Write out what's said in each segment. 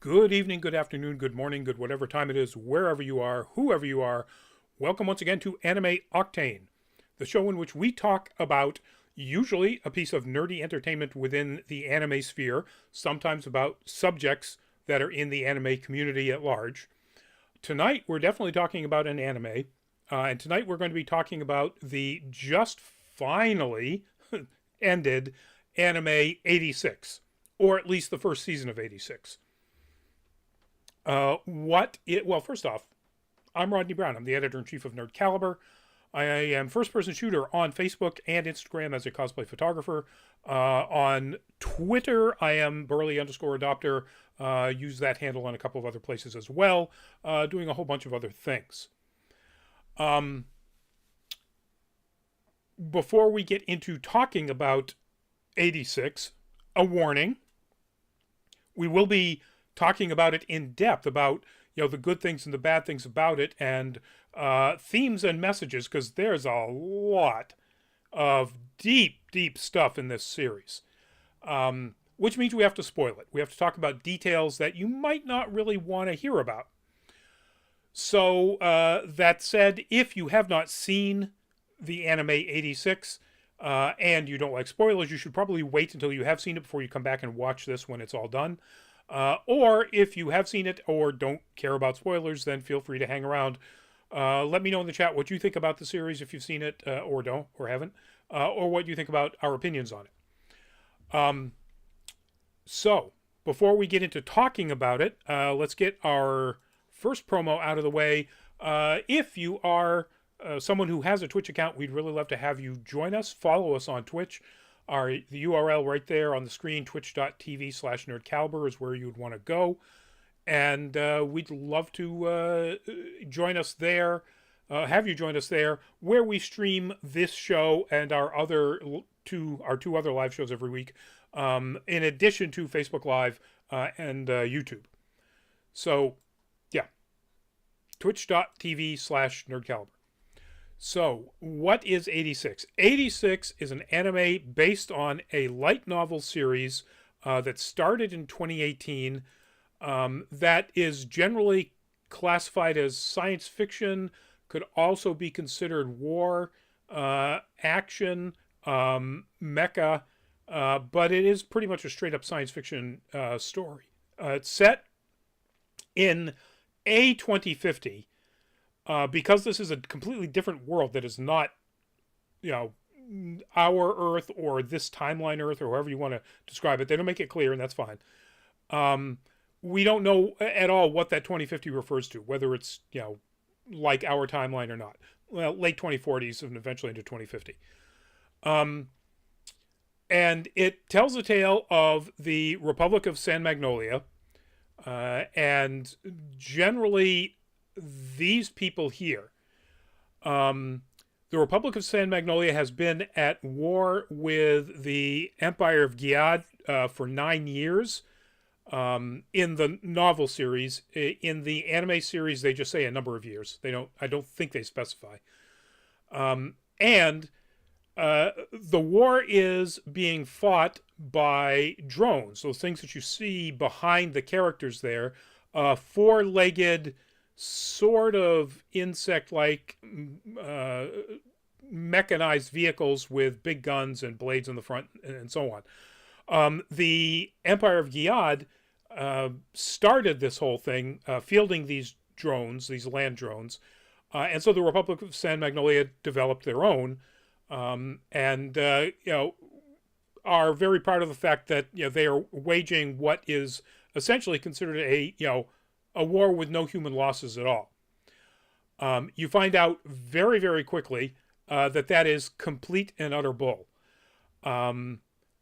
Good evening, good afternoon, good morning, good whatever time it is, wherever you are, whoever you are. Welcome once again to Anime Octane, the show in which we talk about usually a piece of nerdy entertainment within the anime sphere, sometimes about subjects that are in the anime community at large. Tonight, we're definitely talking about an anime, and tonight we're going to be talking about the just finally ended anime 86, or at least the first season of 86. Well, first off, I'm Rodney Brown. I'm the editor-in-chief of Nerd Caliber. I am first-person shooter on Facebook and Instagram as a cosplay photographer. On Twitter, I am Burley_adopter. Use that handle on a couple of other places as well, doing a whole bunch of other things. Before we get into talking about 86, a warning. We will be talking about it in depth, about the good things and the bad things about it, and themes and messages, because there's a lot of deep stuff in this series, which means we have to spoil it. We have to talk about details that you might not really want to hear about. So that said, if you have not seen the anime 86 and you don't like spoilers, you should probably wait until you have seen it before you come back and watch this when it's all done. Or if you have seen it or don't care about spoilers, then feel free to hang around. Let me know in the chat what you think about the series if you've seen it or don't or haven't, or what you think about our opinions on it. So, before we get into talking about it, let's get our first promo out of the way. If you are someone who has a Twitch account, we'd really love to have you join us. Follow us on Twitch. The URL right there on the screen, twitch.tv/nerdcaliber, is where you'd want to go. And we'd love to join us there, have you join us there, where we stream this show and our two other live shows every week, in addition to Facebook Live and YouTube. So, yeah, twitch.tv/nerdcaliber. So, what is 86? 86 is an anime based on a light novel series that started in 2018 that is generally classified as science fiction, could also be considered war, action, mecha, but it is pretty much a straight-up science fiction story. It's set in a 2050. Because this is a completely different world that is not, our Earth or this timeline Earth or however you want to describe it. They don't make it clear, and that's fine. We don't know at all what that 2050 refers to, whether it's, like our timeline or not. Well, late 2040s and eventually into 2050. And it tells a tale of the Republic of San Magnolia, and generally these people here. The Republic of San Magnolia has been at war with the Empire of Gilead for 9 years in the novel series. In the anime series, they just say a number of years. I don't think they specify. And the war is being fought by drones, those things that you see behind the characters there, four-legged, sort of insect-like mechanized vehicles with big guns and blades in the front and so on. The Empire of Gilead started this whole thing, fielding these drones, these land drones, and so the Republic of San Magnolia developed their own, and are very proud of the fact that they are waging what is essentially considered a war with no human losses at all. You find out very, very quickly that is complete and utter bull.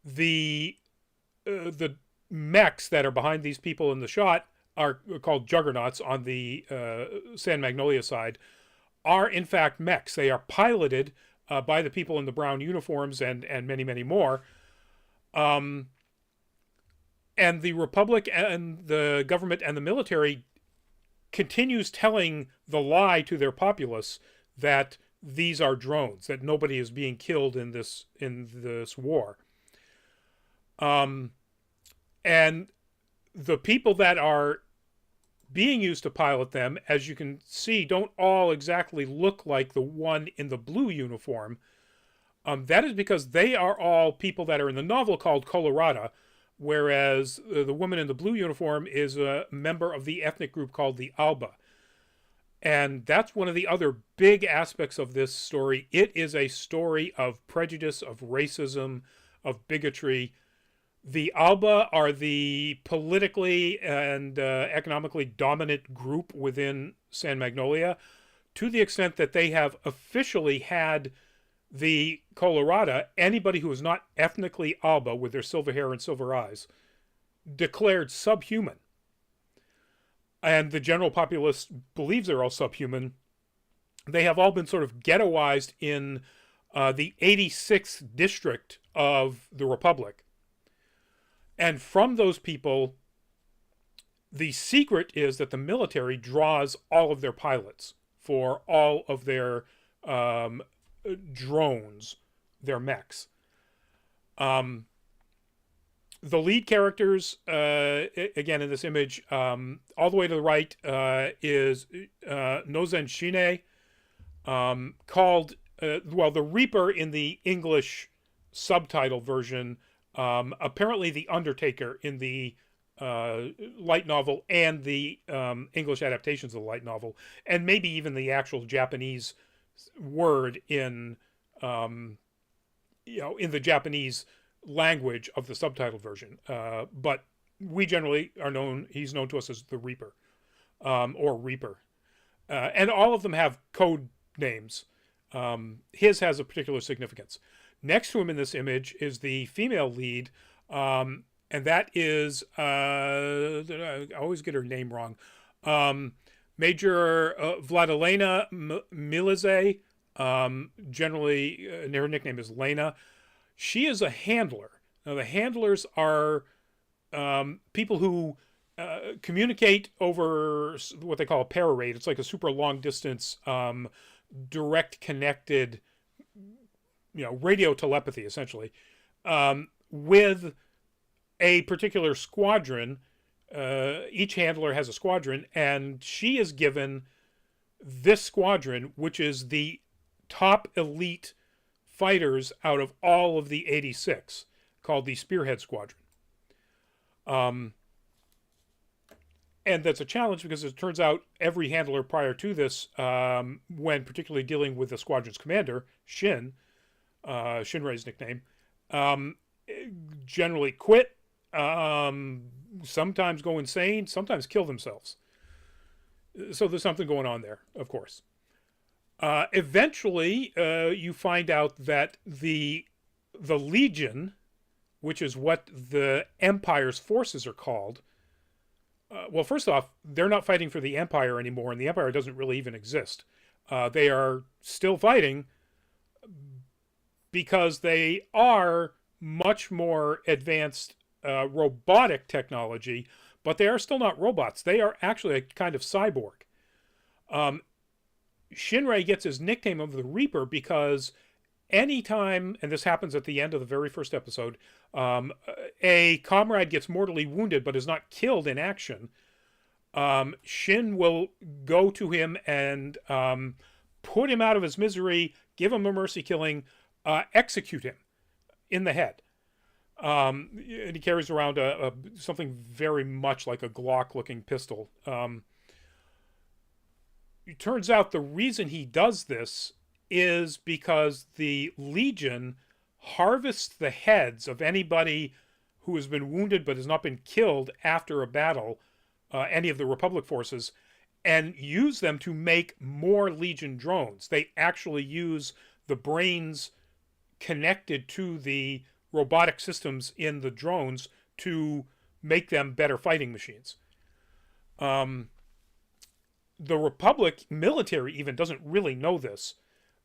The mechs that are behind these people in the shot are called juggernauts on the San Magnolia side, are in fact mechs. They are piloted by the people in the brown uniforms and many, many more. And the Republic and the government and the military continues telling the lie to their populace that these are drones, that nobody is being killed in this war. And the people that are being used to pilot them, as you can see, don't all exactly look like the one in the blue uniform. That is because they are all people that are in the novel called Colorada, whereas the woman in the blue uniform is a member of the ethnic group called the Alba. And that's one of the other big aspects of this story. It is a story of prejudice, of racism, of bigotry. The Alba are the politically and economically dominant group within San Magnolia, to the extent that they have officially had the Colorada, anybody who is not ethnically Alba with their silver hair and silver eyes, declared subhuman. And the general populace believes they're all subhuman. They have all been sort of ghettoized in the 86th district of the Republic. And from those people, the secret is that the military draws all of their pilots for all of their drones, their mechs. The lead characters, again in this image, all the way to the right is Nozen Shine, called, the Reaper in the English subtitle version, apparently the Undertaker in the light novel and the English adaptations of the light novel, and maybe even the actual Japanese word in in the Japanese language of the subtitle version. But we generally he's known to us as the Reaper, or Reaper. And all of them have code names. His has a particular significance. Next to him in this image is the female lead, and that is, I always get her name wrong, Major Vladilena Milize. Generally, her nickname is Lena. She is a handler. Now, the handlers are people who communicate over what they call a para-rate. It's like a super long distance, direct connected, radio telepathy, essentially, with a particular squadron. Each handler has a squadron, and she is given this squadron, which is the top elite fighters out of all of the 86, called the Spearhead Squadron. And that's a challenge because it turns out every handler prior to this, when particularly dealing with the squadron's commander, Shinrei's nickname, generally quit, sometimes go insane, sometimes kill themselves. So there's something going on there, of course. Eventually, you find out that the Legion, which is what the Empire's forces are called, well, first off, they're not fighting for the Empire anymore, and the Empire doesn't really even exist. They are still fighting because they are much more advanced robotic technology, but they are still not robots. They are actually a kind of cyborg. Shinrei gets his nickname of the Reaper because anytime, and this happens at the end of the very first episode, a comrade gets mortally wounded but is not killed in action, Shin will go to him and put him out of his misery, give him a mercy killing, execute him in the head. And he carries around something very much like a Glock-looking pistol. It turns out the reason he does this is because the Legion harvests the heads of anybody who has been wounded but has not been killed after a battle, any of the Republic forces, and use them to make more Legion drones. They actually use the brains connected to the robotic systems in the drones to make them better fighting machines. The Republic military even doesn't really know this,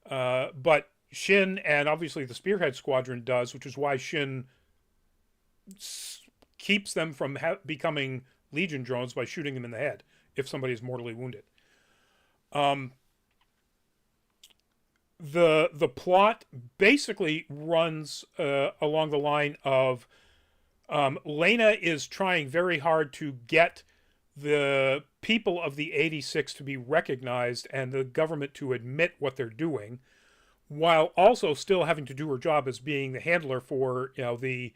but Shin and obviously the Spearhead Squadron does, which is why Shin keeps them from becoming Legion drones by shooting them in the head if somebody is mortally wounded. The plot basically runs along the line of Lena is trying very hard to get the people of the 86 to be recognized and the government to admit what they're doing, while also still having to do her job as being the handler for the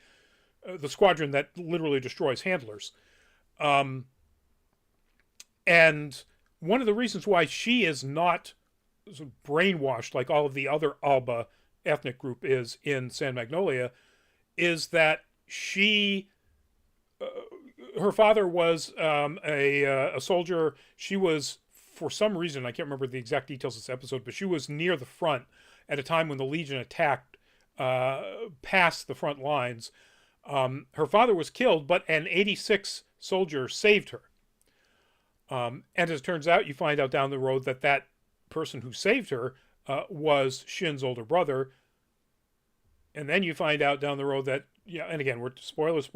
squadron that literally destroys handlers. Um, and one of the reasons why she is not brainwashed like all of the other Alba ethnic group is in San Magnolia is that she her father was a soldier. She was, for some reason, I can't remember the exact details of this episode, but she was near the front at a time when the Legion attacked past the front lines. Her father was killed, but an 86 soldier saved her. And as it turns out, you find out down the road that that person who saved her was Shin's older brother. And then you find out down the road that, yeah, and again, we're spoilers,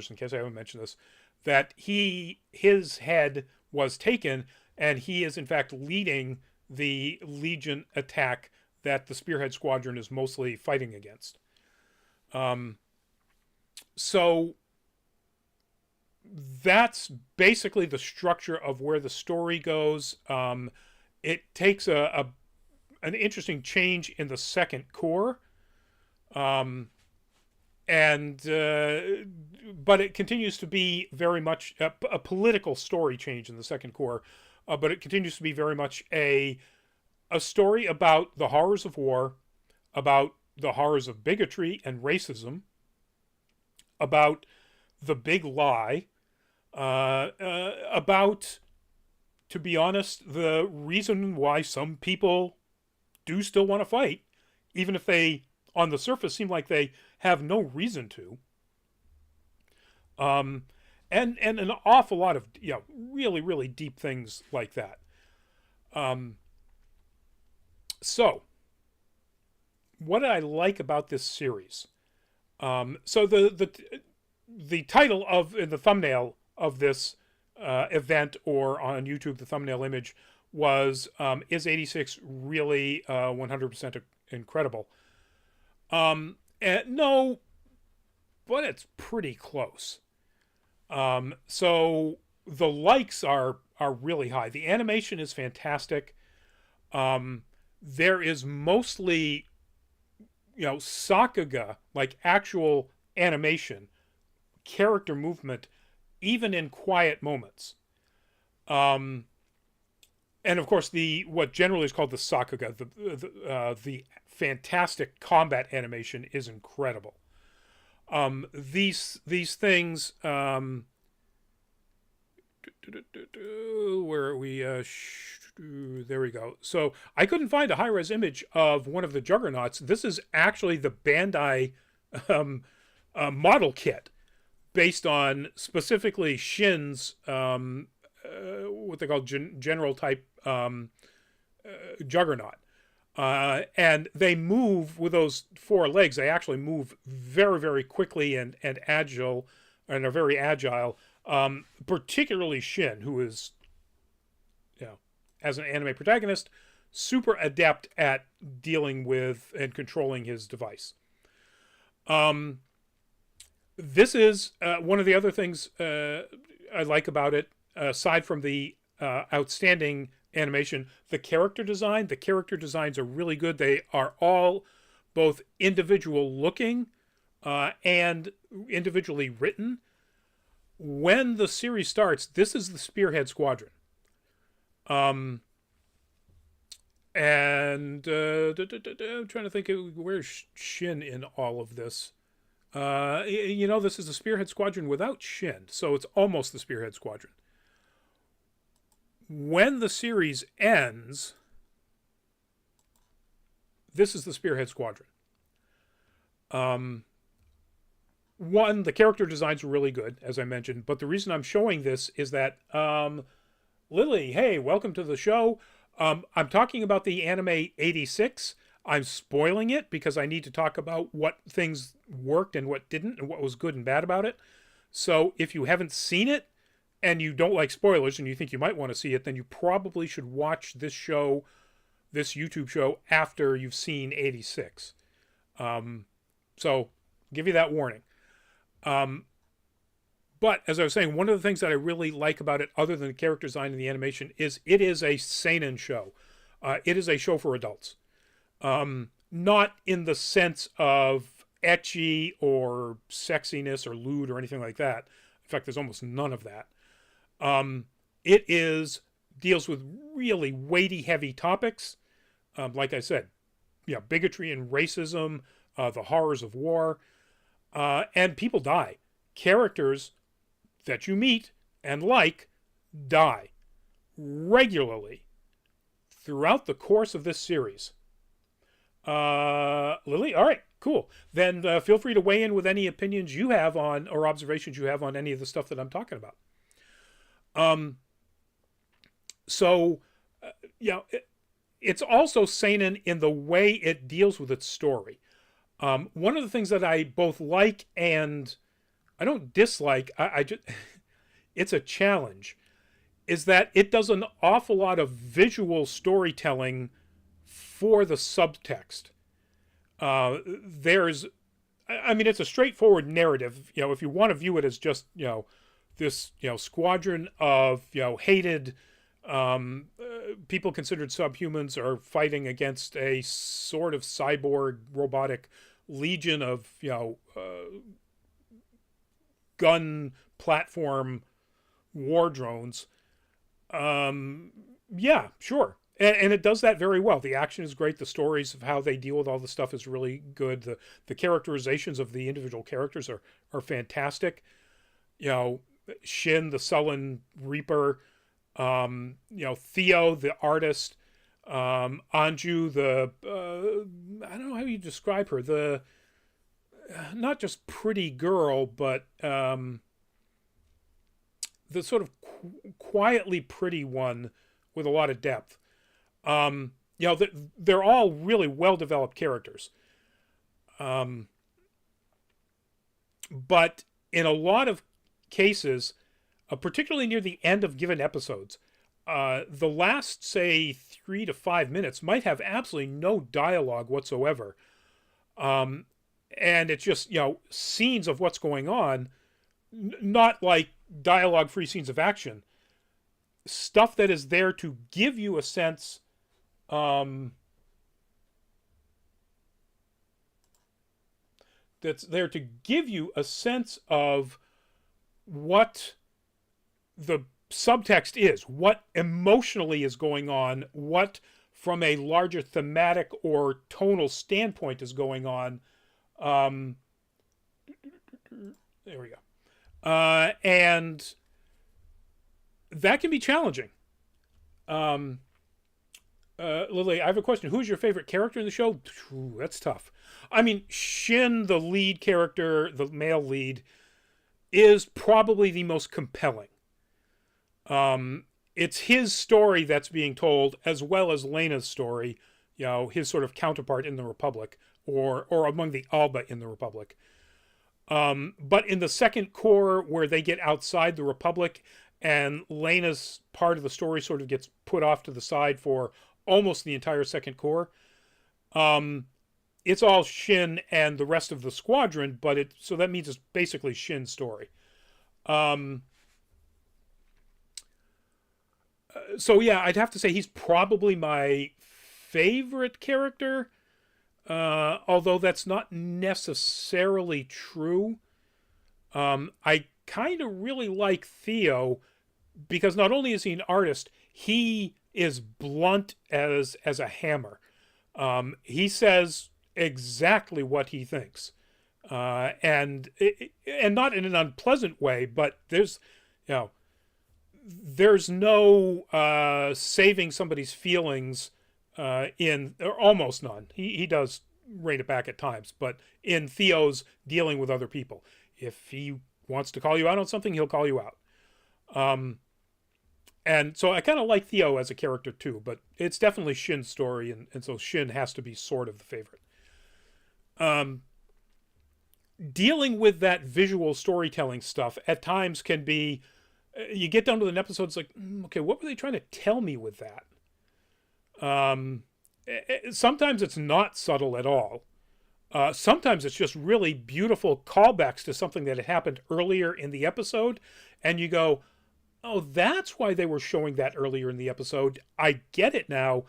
in case I haven't mentioned this, that his head was taken, and he is in fact leading the Legion attack that the Spearhead Squadron is mostly fighting against. So that's basically the structure of where the story goes. It takes an interesting change in the second core. But it continues to be very much a political story change in the second core. But it continues to be very much a story about the horrors of war, about the horrors of bigotry and racism, about the big lie, about, to be honest, the reason why some people do still want to fight, even if they, on the surface, seem like they have no reason to. And an awful lot of really, really deep things like that. So, what did I like about this series? So the title of in the thumbnail of this event, or on YouTube, the thumbnail image was "Is 86 really 100% incredible?" And no, but it's pretty close. So the likes are really high. The animation is fantastic. There is mostly, sakuga, like actual animation, character movement, even in quiet moments. And of course, what generally is called the sakuga, the fantastic combat animation is incredible. These things, where are we? There we go. So I couldn't find a high-res image of one of the Juggernauts. This is actually the Bandai model kit, based on specifically Shin's what they call general type Juggernaut. And they move with those four legs. They actually move very, very quickly and agile, and are very agile. Particularly Shin, who is, as an anime protagonist, super adept at dealing with and controlling his device. This is one of the other things I like about it, aside from the outstanding animation, the character design. The character designs are really good. They are all both individual looking and individually written. When the series starts, this is the Spearhead Squadron. And I'm trying to think of where's Shin in all of this. This is the Spearhead Squadron without Shin, so it's almost the Spearhead Squadron. When the series ends, this is the Spearhead Squadron. One, the character designs are really good, as I mentioned, but the reason I'm showing this is that, Lily, hey, welcome to the show. I'm talking about the anime 86. I'm spoiling it because I need to talk about what things worked and what didn't, and what was good and bad about it. So if you haven't seen it and you don't like spoilers and you think you might want to see it, then you probably should watch this show, this YouTube show, after you've seen 86. So give you that warning. Um, but as I was saying, one of the things that I really like about it, other than the character design and the animation, is it is a seinen show. It is a show for adults. Not in the sense of ecchi or sexiness or lewd or anything like that. In fact, there's almost none of that. It is deals with really weighty, heavy topics. Like I said, bigotry and racism, the horrors of war, and people die. Characters that you meet and like die regularly throughout the course of this series. Lily, all right, cool. Then feel free to weigh in with any opinions you have on or observations you have on any of the stuff that I'm talking about. So, it's also seinen in the way it deals with its story. One of the things that I both like and I don't dislike, I just it's a challenge, is that it does an awful lot of visual storytelling for the subtext. It's a straightforward narrative. If you want to view it as just this squadron of hated people considered subhumans are fighting against a sort of cyborg robotic legion of gun platform war drones. Yeah, sure. And it does that very well. The action is great. The stories of how they deal with all the stuff is really good. The characterizations of the individual characters are fantastic. Shin, the sullen reaper, Theo, the artist, Anju, the I don't know how you describe her, the not just pretty girl, but the sort of quietly pretty one with a lot of depth. They're all really well developed characters. But in a lot of cases, particularly near the end of given episodes, the last, say, 3 to 5 minutes might have absolutely no dialogue whatsoever. And it's just, scenes of what's going on, not like dialogue-free scenes of action. Stuff that is there to give you a sense, that's there to give you a sense of what the subtext is, what emotionally is going on, what from a larger thematic or tonal standpoint is going on. There we go. And that can be challenging. Lily, I have a question. Who's your favorite character in the show? Ooh, that's tough. I mean, Shin, the lead character, the male lead, is probably the most compelling. It's his story that's being told, as well as Lena's story, his sort of counterpart in the Republic, or among the Alba in the Republic. But in the second core, where they get outside the Republic, and Lena's part of the story sort of gets put off to the side for almost the entire second core, it's all Shin and the rest of the squadron, so that means it's basically Shin's story. So yeah, I'd have to say he's probably my favorite character, although that's not necessarily true. I kind of really like Theo because not only is he an artist, he is blunt as a hammer. He says exactly what he thinks, and not in an unpleasant way, but there's no saving somebody's feelings or almost none. He does rein it back at times, but in Theo's dealing with other people, if he wants to call you out on something, he'll call you out. And so I kind of like Theo as a character too, but it's definitely Shin's story, and so Shin has to be sort of the favorite. Dealing with that visual storytelling stuff at times can be, you get down to an episode, it's like, okay, what were they trying to tell me with that? Sometimes it's not subtle at all. Sometimes it's just really beautiful callbacks to something that had happened earlier in the episode, and you go, oh, that's why they were showing that earlier in the episode. I get it now.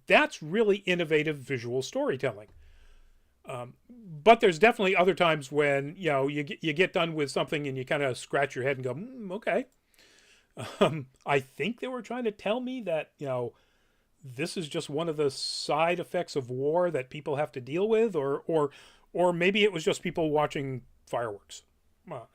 That's really innovative visual storytelling. But there's definitely other times when, you get done with something and you kind of scratch your head and go, okay. I think they were trying to tell me that, this is just one of the side effects of war that people have to deal with, or maybe it was just people watching fireworks. Well,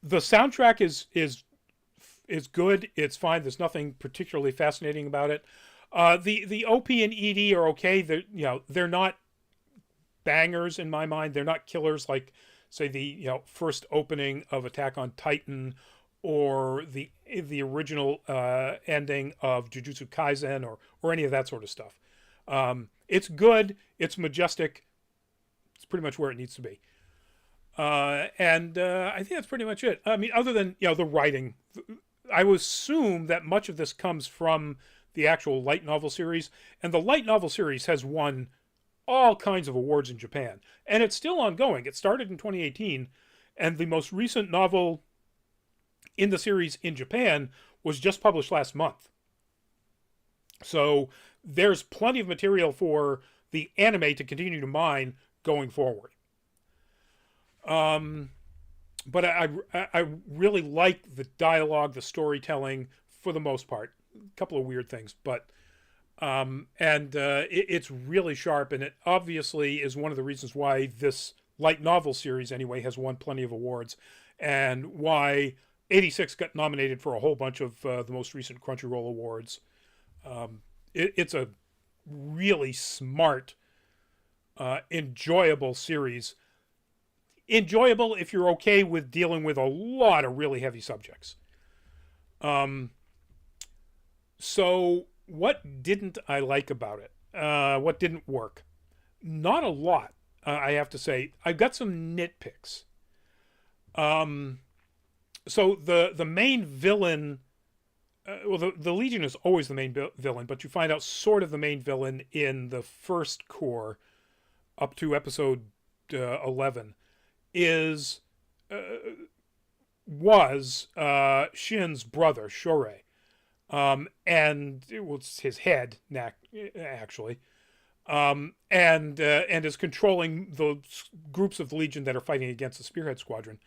the soundtrack is good. It's fine. There's nothing particularly fascinating about it. The OP and ED are okay. They're not bangers in my mind. They're not killers like, say, the first opening of Attack on Titan, or the original ending of Jujutsu Kaisen, or any of that sort of stuff. It's good. It's majestic. It's pretty much where it needs to be. And I think that's pretty much it. I mean, other than the writing, I would assume that much of this comes from the actual light novel series, and the light novel series has won all kinds of awards in Japan, and it's still ongoing. It started in 2018, and the most recent novel in the series in Japan was just published last month. So there's plenty of material for the anime to continue to mine going forward. But I really like the dialogue, the storytelling for the most part. A couple of weird things, but it's really sharp, and it obviously is one of the reasons why this light novel series anyway has won plenty of awards, and why 86 got nominated for a whole bunch of the most recent Crunchyroll awards. It's a really smart, enjoyable series. Enjoyable if you're okay with dealing with a lot of really heavy subjects. So what didn't I like about it? What didn't work? Not a lot, I have to say. I've got some nitpicks. So the main villain, the Legion is always the main villain, but you find out sort of the main villain in the first core up to episode 11 was Shin's brother, Shorei. And it was his head, actually, and is controlling the groups of the Legion that are fighting against the Spearhead Squadron.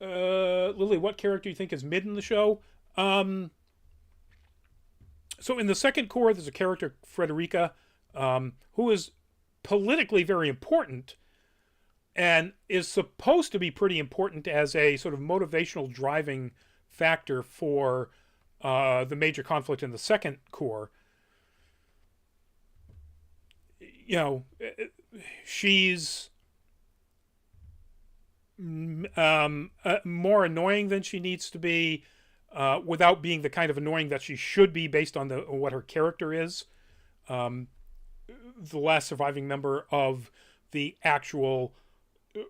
Lily, what character do you think is mid in the show? So in the second core, there's a character, Frederica, who is politically very important and is supposed to be pretty important as a sort of motivational driving factor for the major conflict in the second core. She's more annoying than she needs to be, without being the kind of annoying that she should be based on what her character is. The last surviving member of the actual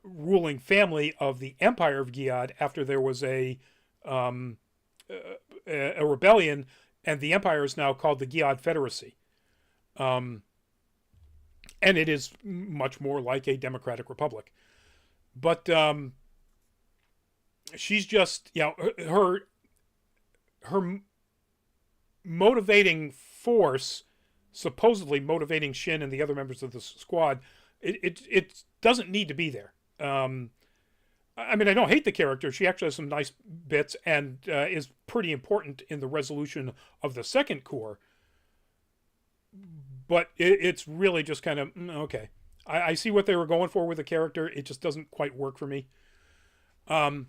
ruling family of the Empire of Giad, after there was a rebellion, and the Empire is now called the Giad Federacy. And it is much more like a democratic republic. But she's just, her motivating force, supposedly motivating Shin and the other members of the squad, it doesn't need to be there. I mean, I don't hate the character. She actually has some nice bits and is pretty important in the resolution of the second core. But it's really just kind of, okay. I see what they were going for with the character. It just doesn't quite work for me. But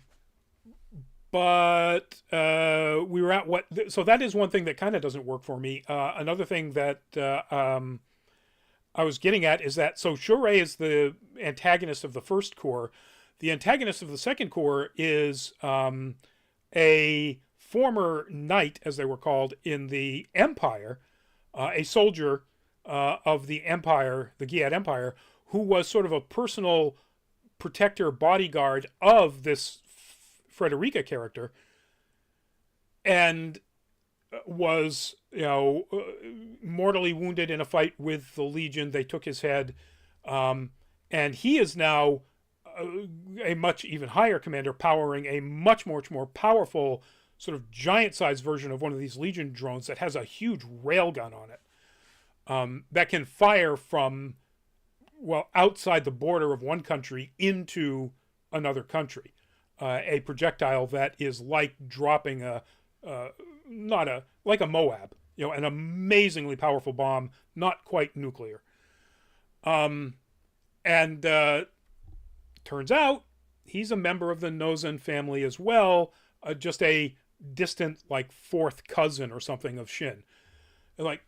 we were at what... So that is one thing that kind of doesn't work for me. Another thing that I was getting at is that... So Shorei is the antagonist of the first core. The antagonist of the second core is a former knight, as they were called, in the Empire. A soldier of the Empire, the Giad Empire, who was sort of a personal protector, bodyguard of this Frederica character. And was, mortally wounded in a fight with the Legion. They took his head, and he is now a much even higher commander, powering a much more powerful sort of giant-sized version of one of these Legion drones that has a huge railgun on it, that can fire from, well, outside the border of one country into another country. A projectile that is like dropping like a Moab, an amazingly powerful bomb, not quite nuclear. And turns out he's a member of the Nozan family as well, just a distant, like, fourth cousin or something of Shin. Like,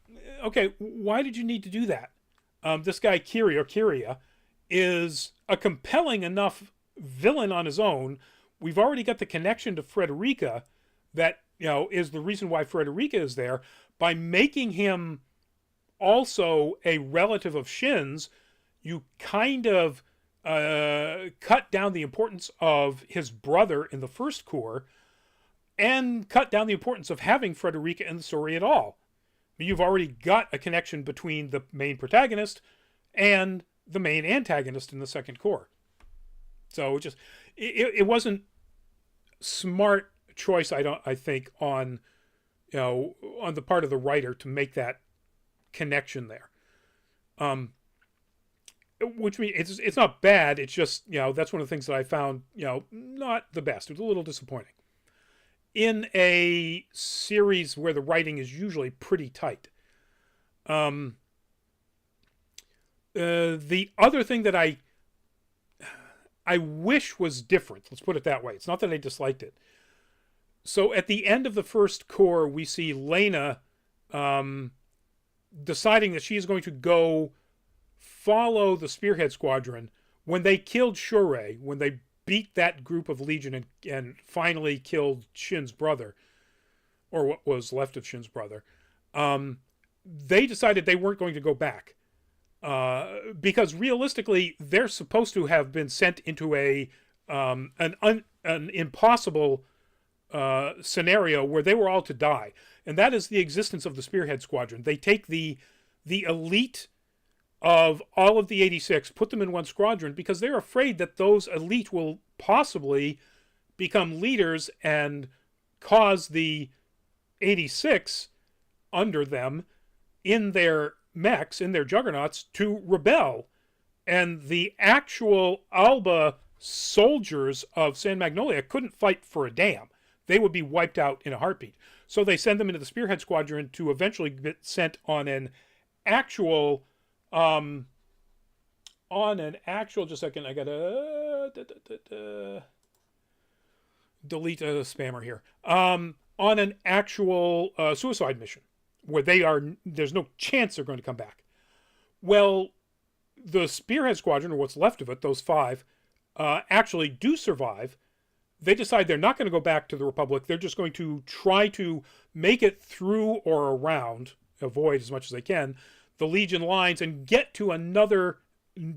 okay, why did you need to do that? This guy Kyria is a compelling enough villain on his own. We've already got the connection to Frederica that, is the reason why Frederica is there. By making him also a relative of Shin's, you kind of cut down the importance of his brother in the first Corps, and cut down the importance of having Frederica in the story at all. You've already got a connection between the main protagonist and the main antagonist in the second Corps. So it wasn't smart choice, I think, on the part of the writer to make that connection there. Which means it's not bad. It's just, that's one of the things that I found, not the best. It was a little disappointing in a series where the writing is usually pretty tight. The other thing that I wish was different, let's put it that way. It's not that I disliked it. So at the end of the first Corps, we see Lena deciding that she is going to go follow the Spearhead Squadron. When they killed Shure, when they beat that group of Legion and finally killed Shin's brother, or what was left of Shin's brother, they decided they weren't going to go back. Because realistically, they're supposed to have been sent into an impossible scenario where they were all to die. And that is the existence of the Spearhead Squadron. They take the elite of all of the 86, put them in one squadron, because they're afraid that those elite will possibly become leaders and cause the 86 under them in their mechs, in their juggernauts, to rebel. And the actual Alba soldiers of San Magnolia couldn't fight for a damn. They would be wiped out in a heartbeat. So they send them into the Spearhead Squadron to eventually get sent on an actual just a second, I gotta delete a spammer here. On an actual suicide mission where there's no chance they're going to come back. Well, the Spearhead Squadron, or what's left of it, those 5, actually do survive. They decide they're not going to go back to the Republic. They're just going to try to make it through or around, avoid as much as they can, the Legion lines and get to another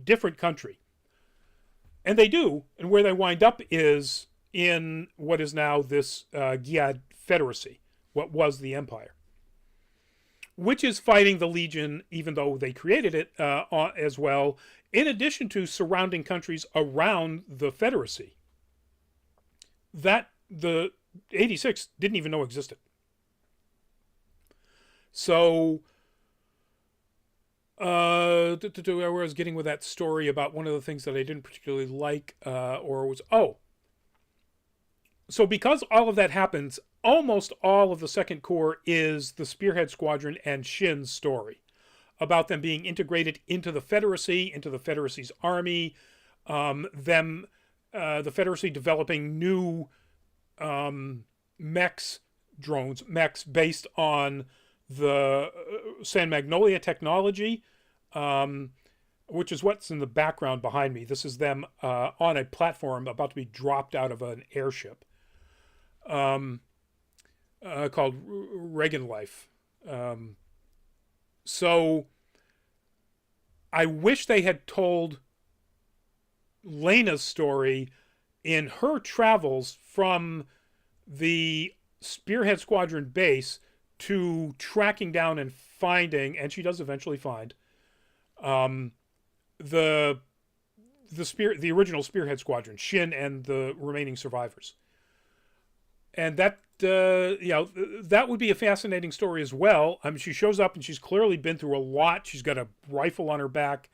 different country. And they do, and where they wind up is in what is now this Giad Federacy, what was the Empire, which is fighting the Legion, even though they created it as well, in addition to surrounding countries around the Federacy that the 86 didn't even know existed. So where I was getting with that story about one of the things that I didn't particularly like, so because all of that happens, almost all of the Second Corps is the Spearhead Squadron and Shin's story about them being integrated into the Federacy, into the Federacy's army, the Federacy developing new mechs based on the San Magnolia technology, which is what's in the background behind me. This is them on a platform about to be dropped out of an airship called Reagan Life. So I wish they had told Lena's story in her travels from the Spearhead Squadron base to tracking down and finding, and she does eventually find, um, the original Spearhead Squadron, Shin and the remaining survivors. And that that would be a fascinating story as well. I mean, she shows up and she's clearly been through a lot. She's got a rifle on her back.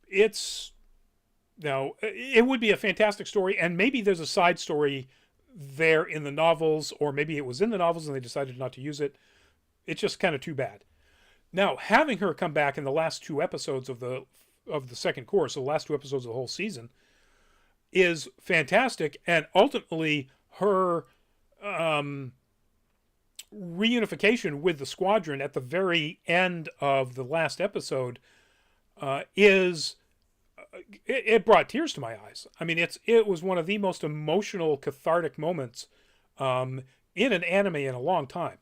It's it would be a fantastic story, and maybe there's a side story there in the novels, or maybe it was in the novels and they decided not to use it. It's just kind of too bad. Now, having her come back in the last 2 episodes of the second course, so the last 2 episodes of the whole season, is fantastic, and ultimately her reunification with the squadron at the very end of the last episode it brought tears to my eyes. I mean, it was one of the most emotional, cathartic moments in an anime in a long time.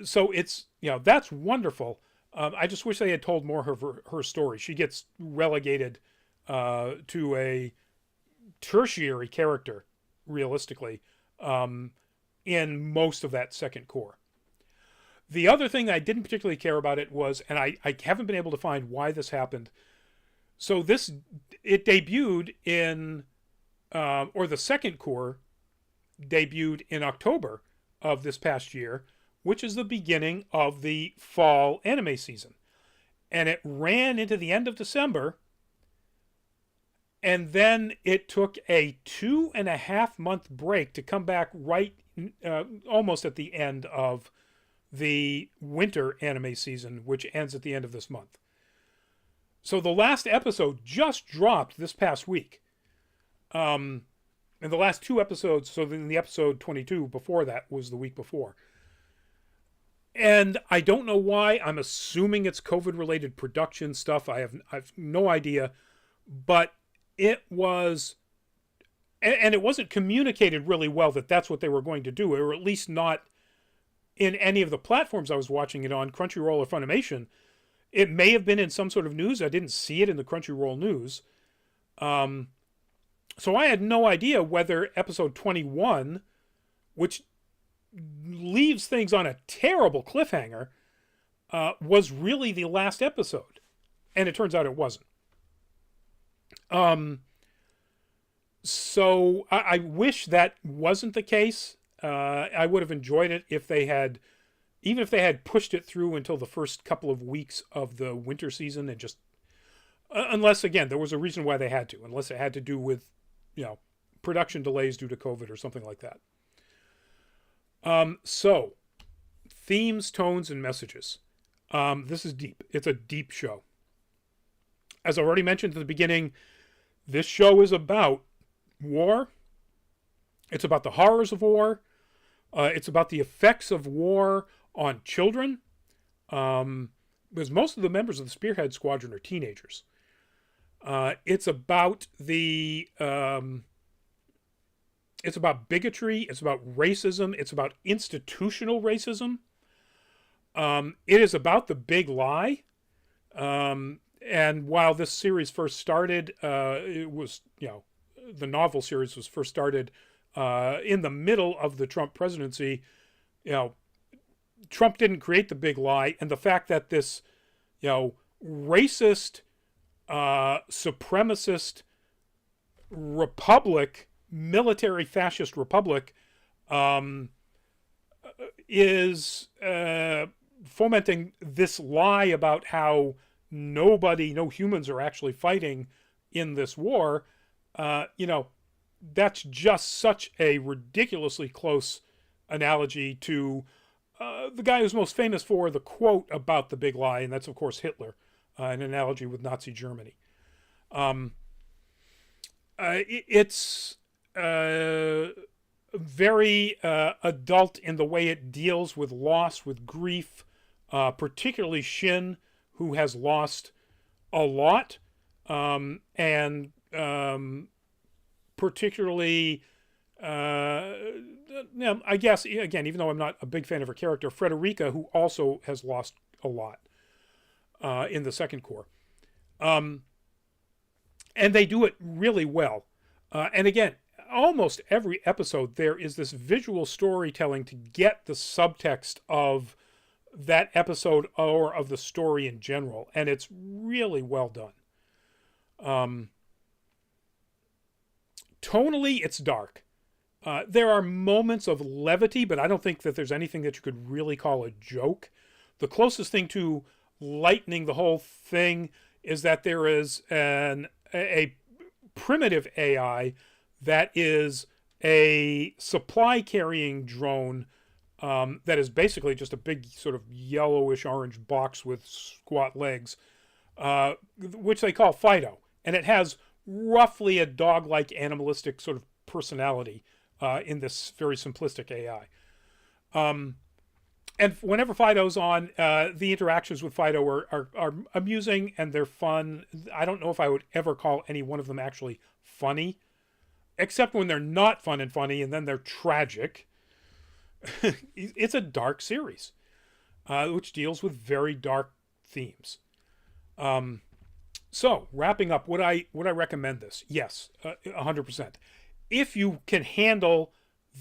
So it's, that's wonderful. I just wish they had told more of her story. She gets relegated to a tertiary character, realistically, in most of that second core. The other thing that I didn't particularly care about it was, and I haven't been able to find why this happened. So it debuted in, or the second core debuted in October of this past year, which is the beginning of the fall anime season. And it ran into the end of December, and then it took a 2.5-month break to come back right almost at the end of the winter anime season, which ends at the end of this month. So the last episode just dropped this past week. And the last 2 episodes, so then the episode 22 before that was the week before. And I don't know why. I'm assuming it's COVID-related production stuff. I've no idea. But it was, and it wasn't communicated really well that that's what they were going to do, or at least not in any of the platforms I was watching it on, Crunchyroll or Funimation. It may have been in some sort of news. I didn't see it in the Crunchyroll news. So I had no idea whether episode 21, which leaves things on a terrible cliffhanger, was really the last episode. And it turns out it wasn't. So I wish that wasn't the case. I would have enjoyed it if they had, even if they had pushed it through until the first couple of weeks of the winter season, and just, unless, again, there was a reason why they had to, unless it had to do with, production delays due to COVID or something like that. So, themes, tones, and messages. This is deep. It's a deep show. As I already mentioned at the beginning, this show is about war. It's about the horrors of war. It's about the effects of war on children. Because most of the members of the Spearhead Squadron are teenagers. It's about it's about bigotry. It's about racism. It's about institutional racism. It is about the big lie. And while this series first started, it was, the novel series was first started in the middle of the Trump presidency. Trump didn't create the big lie. And the fact that this, racist, supremacist republic, military fascist republic, is fomenting this lie about how no humans are actually fighting in this war, that's just such a ridiculously close analogy to the guy who's most famous for the quote about the big lie, and that's, of course, Hitler, an analogy with Nazi Germany. It's very adult in the way it deals with loss, with grief, particularly Shin, who has lost a lot, and particularly, I guess, again, even though I'm not a big fan of her character, Frederica, who also has lost a lot in the second core. And they do it really well. And again, almost every episode, there is this visual storytelling to get the subtext of that episode or of the story in general, and it's really well done. Tonally, it's dark. There are moments of levity, but I don't think that there's anything that you could really call a joke. The closest thing to lightening the whole thing is that there is a primitive AI that is a supply carrying drone that is basically just a big sort of yellowish orange box with squat legs, which they call Fido. And it has roughly a dog-like animalistic sort of personality in this very simplistic AI. And whenever Fido's on, the interactions with Fido are amusing and they're fun. I don't know if I would ever call any one of them actually funny, except when they're not fun and funny and then they're tragic. It's a dark series, which deals with very dark themes. So wrapping up, would I recommend this? Yes, 100%. If you can handle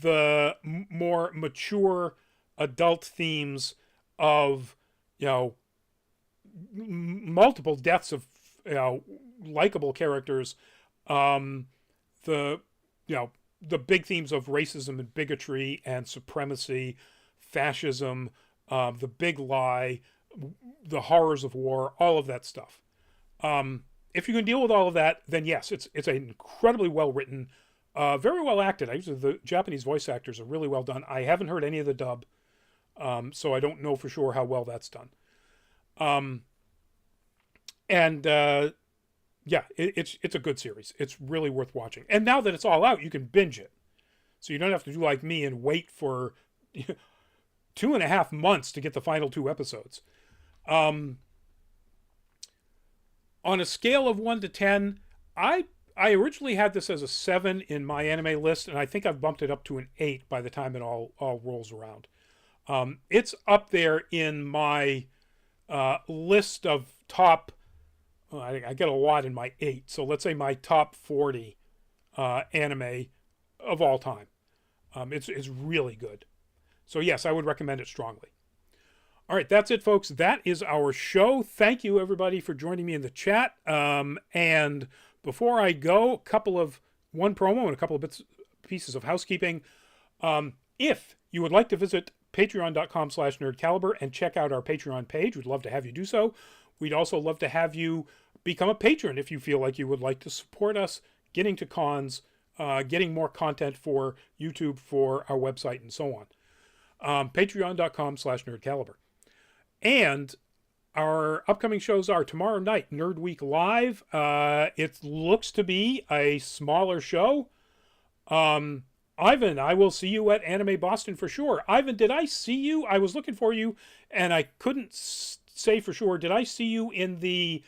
the more mature adult themes of, multiple deaths of, likable characters, the big themes of racism and bigotry and supremacy, fascism, the big lie, the horrors of war, all of that stuff. If you can deal with all of that, then yes, it's an incredibly well written, very well acted. Actually, the Japanese voice actors are really well done. I haven't heard any of the dub, so I don't know for sure how well that's done. Yeah, it's a good series. It's really worth watching. And now that it's all out, you can binge it. So you don't have to do like me and wait for 2.5 months to get the final 2 episodes. On a scale of 1 to 10, I originally had this as a 7 in my anime list, and I think I've bumped it up to an 8 by the time it all rolls around. It's up there in my list of top. I get a lot in my 8, so let's say my top 40 anime of all time. It's really good. So yes, I would recommend it strongly. All right, that's it, folks. That is our show. Thank you, everybody, for joining me in the chat. And before I go, one promo and a couple of pieces of housekeeping. If you would like to visit patreon.com/nerdcaliber and check out our Patreon page, we'd love to have you do so. We'd also love to have you become a patron if you feel like you would like to support us getting to cons, getting more content for YouTube, for our website, and so on. Patreon.com/nerdcaliber. And our upcoming shows are tomorrow night, Nerd Week Live. It looks to be a smaller show. Ivan, I will see you at Anime Boston for sure. Ivan, did I see you? I was looking for you, and I couldn't say for sure. Did I see you in the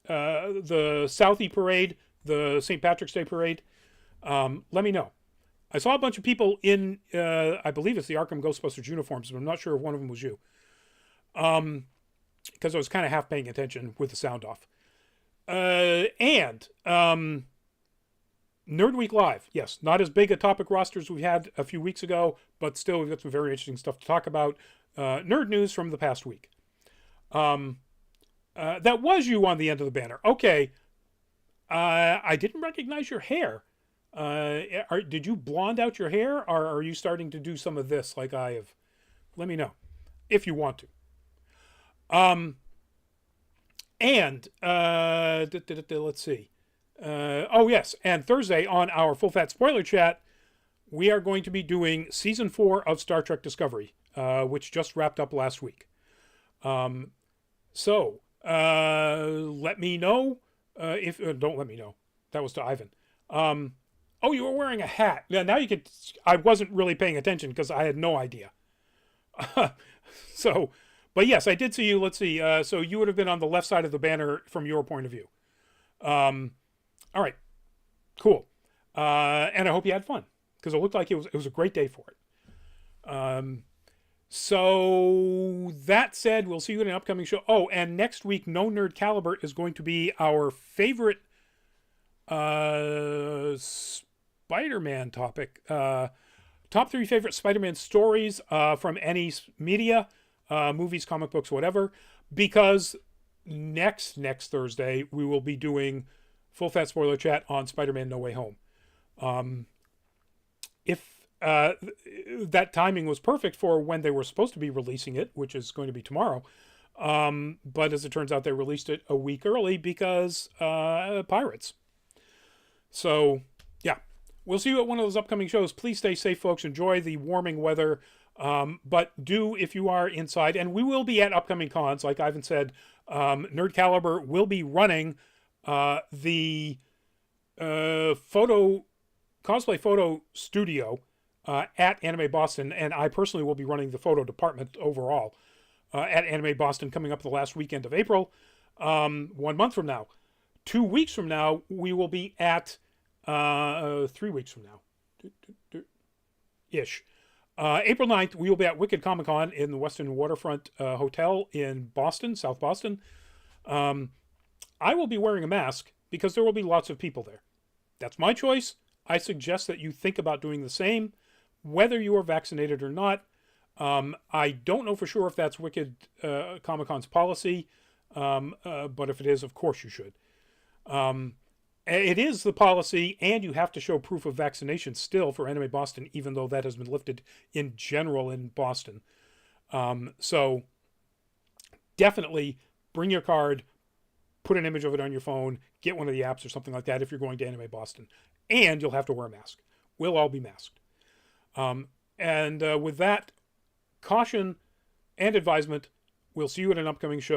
Southie Parade, the St. Patrick's Day Parade? Let me know. I saw a bunch of people in, I believe it's the Arkham Ghostbusters uniforms, but I'm not sure if one of them was you. Because I was kind of half paying attention with the sound off. And Nerd Week Live. Yes, not as big a topic roster as we had a few weeks ago, but still we've got some very interesting stuff to talk about. Nerd news from the past week. That was you on the end of the banner. Okay. I didn't recognize your hair. Did you blonde out your hair, or are you starting to do some of this like I have? Let me know if you want to. Let's see. Oh yes, and Thursday on our Full Fat Spoiler Chat, we are going to be doing Season 4 of Star Trek Discovery, which just wrapped up last week. So let me know if don't let me know. That was to Ivan. Oh, you were wearing a hat. Yeah, now you could. I wasn't really paying attention because I had no idea. So, but yes, I did see you. Let's see. So you would have been on the left side of the banner from your point of view. All right, cool. And I hope you had fun because it looked like it was a great day for it. So that said, we'll see you in an upcoming show. Oh, and next week, No Nerd Caliber is going to be our favorite Spider-Man topic. Top 3 favorite Spider-Man stories from any media, movies, comic books, whatever. Because next Thursday we will be doing full fat spoiler chat on Spider-Man No Way Home. If that timing was perfect for when they were supposed to be releasing it, which is going to be tomorrow. But as it turns out, they released it a week early because pirates. So, yeah. We'll see you at one of those upcoming shows. Please stay safe, folks. Enjoy the warming weather. But do, if you are inside, and we will be at upcoming cons, like Ivan said, Nerd Caliber will be running the cosplay photo studio at Anime Boston, and I personally will be running the photo department overall at Anime Boston coming up the last weekend of April, 1 month from now. 2 weeks from now, we will be at 3 weeks from now, ish. April 9th, we will be at Wicked Comic Con in the Westin Waterfront Hotel in Boston, South Boston. I will be wearing a mask because there will be lots of people there. That's my choice. I suggest that you think about doing the same, whether you are vaccinated or not. I don't know for sure if that's Wicked Comic Con's policy, but if it is, of course you should. It is the policy, and you have to show proof of vaccination still for Anime Boston, even though that has been lifted in general in Boston. So definitely bring your card, put an image of it on your phone, get one of the apps or something like that if you're going to Anime Boston. And you'll have to wear a mask. We'll all be masked. And with that caution and advisement, we'll see you at an upcoming show.